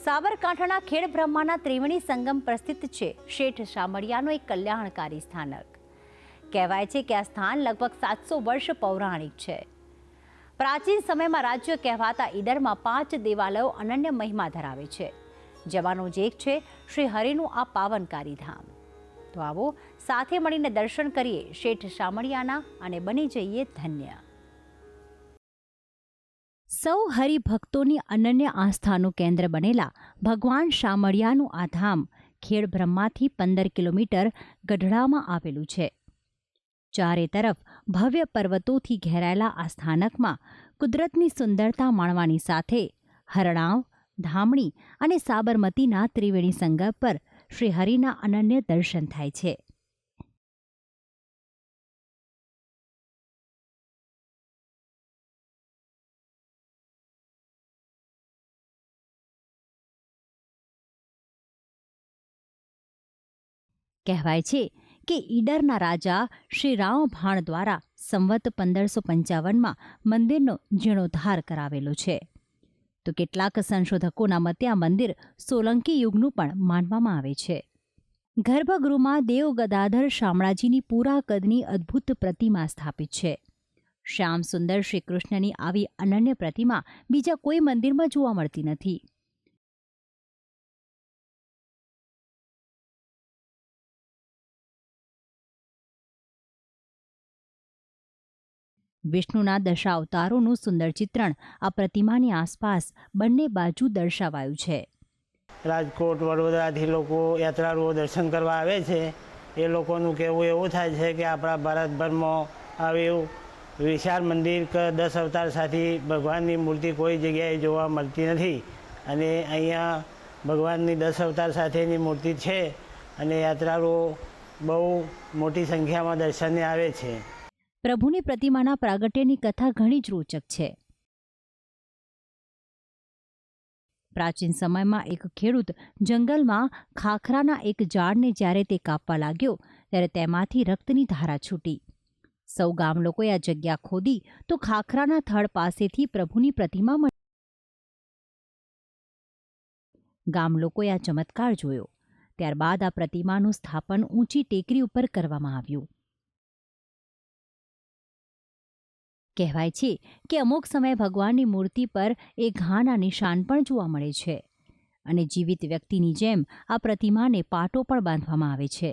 સાબરકાંઠાના ખેડબ્રહ્માના ત્રિવેણી સંગમ પ્રસ્થિત છે શેઠ શામળિયાનો એક કલ્યાણકારી સ્થાનક. કહેવાય છે કે આ સ્થાન લગભગ 700 વર્ષ પૌરાણિક છે. પ્રાચીન સમયમાં રાજ્ય કહેવાતા ઈડરમાં 5 દેવાલયો અનન્ય મહિમા ધરાવે છે, જેમાંનો જ એક છે શ્રી હરિનું આ પાવનકારી ધામ. તો આવો સાથે મળીને દર્શન કરીએ શેઠ શામળિયાના અને બની જઈએ ધન્ય. સૌ હરિભક્તોની અનન્ય આસ્થાનું કેન્દ્ર બનેલા ભગવાન શામળિયાનું આ ધામ ખેડબ્રહ્માથી 15 કિલોમીટર ગઢડામાં આવેલું છે. ચારે તરફ ભવ્ય પર્વતોથી ઘેરાયેલા આ સ્થાનકમાં કુદરતની સુંદરતા માણવાની સાથે હરણાવ, ધામણી અને સાબરમતીના ત્રિવેણી સંગમ પર શ્રી હરિના અનન્ય દર્શન થાય છે. કહેવાય છે કે ઈડરના રાજા શ્રી રામભાણ દ્વારા સંવત 1555માં મંદિરનો જીર્ણોદ્ધાર કરાવેલો છે. તો કેટલાક સંશોધકોના મતે આ મંદિર સોલંકી યુગનું પણ માનવામાં આવે છે. ગર્ભગૃહમાં દેવ ગદાધર શામળાજીની પૂરા કદની અદ્ભુત પ્રતિમા સ્થાપિત છે. શ્યામ સુંદર શ્રી કૃષ્ણની આવી અનન્ય પ્રતિમા બીજા કોઈ મંદિરમાં જોવા મળતી નથી. વિષ્ણુના દશાવતારોનું સુંદર ચિત્રણ આ પ્રતિમાની આસપાસ બંને બાજુ દર્શાવાયું છે. રાજકોટ, વડોદરાથી લોકો યાત્રાળુઓ દર્શન કરવા આવે છે. એ લોકોનું કહેવું એવું થાય છે કે આપણા ભારતભરમાં આવ્યું વિશાળ મંદિર કે 10 અવતાર સાથે ભગવાનની મૂર્તિ કોઈ જગ્યાએ જોવા મળતી નથી, અને અહીંયા ભગવાનની 10 અવતાર સાથેની મૂર્તિ છે, અને યાત્રાળુઓ બહુ મોટી સંખ્યામાં દર્શને આવે છે. પ્રભુની પ્રતિમાના પ્રાગટ્યની કથા ઘણી જ રોચક છે. પ્રાચીન સમયમાં એક ખેડૂત જંગલમાં ખાખરાના એક ઝાડને જ્યારે તે કાપવા લાગ્યો ત્યારે તેમાંથી રક્તની ધારા છૂટી. સૌ ગામ લોકોએ આ જગ્યા ખોદી તો ખાખરાના થડ પાસેથી પ્રભુની પ્રતિમા મળી. ગામ લોકોએ આ ચમત્કાર જોયો. ત્યારબાદ આ પ્રતિમાનું સ્થાપન ઊંચી ટેકરી ઉપર કરવામાં આવ્યું. કહેવાય છે કે અમુક સમયે ભગવાનની મૂર્તિ પર એ ઘાના નિશાન પણ જોવા મળે છે, અને જીવિત વ્યક્તિની જેમ આ પ્રતિમાને પાટો પણ બાંધવામાં આવે છે.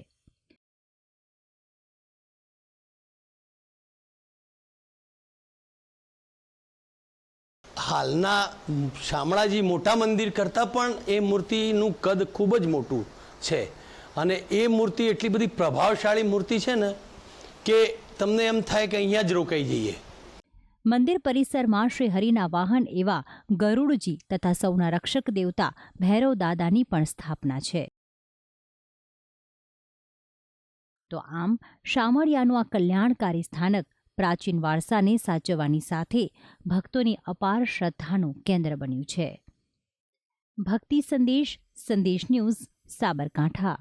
હાલના શામળાજી મોટા મંદિર કરતાં પણ એ મૂર્તિનું કદ ખૂબ જ મોટું છે, અને એ મૂર્તિ એટલી બધી પ્રભાવશાળી મૂર્તિ છે ને કે તમને એમ થાય કે અહીંયા જ રોકાઈ જઈએ. મંદિર પરિસરમાં શ્રી હરિના વાહન એવા ગરુડજી તથા સૌના રક્ષક દેવતા ભૈરવ દાદાની પણ સ્થાપના છે. તો આમ શામળિયાનું આ કલ્યાણકારી સ્થાનક પ્રાચીન વારસાને સાચવવાની સાથે ભક્તોની અપાર શ્રદ્ધાનું કેન્દ્ર બન્યું છે. ભક્તિ સંદેશ, સંદેશ ન્યૂઝ, સાબરકાંઠા.